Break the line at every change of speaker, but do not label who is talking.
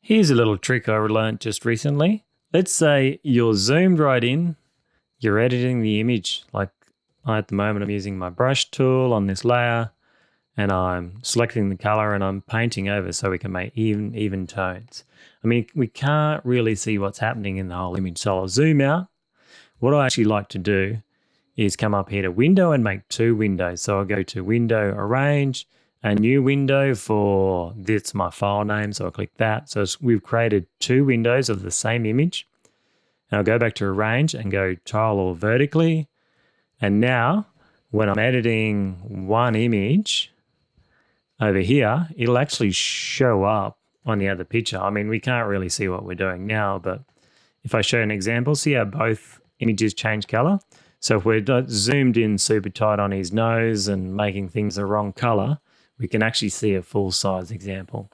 Here's a little trick I learned just recently. Let's say you're zoomed right in, you're editing the image. Like at the moment, I'm using my brush tool on this layer and I'm selecting the color and I'm painting over so we can make even tones. I mean, we can't really see what's happening in the whole image. So I'll zoom out. What I actually like to do is come up here to window and make two windows. So I'll go to window, arrange, a new window for this, my file name. So I'll click that. So we've created two windows of the same image. And I'll go back to arrange and go tile or vertically. And now when I'm editing one image over here, it'll actually show up on the other picture. I mean, we can't really see what we're doing now, but if I show an example, see how both images change color? So if we're zoomed in super tight on his nose and making things the wrong color, we can actually see a full size example.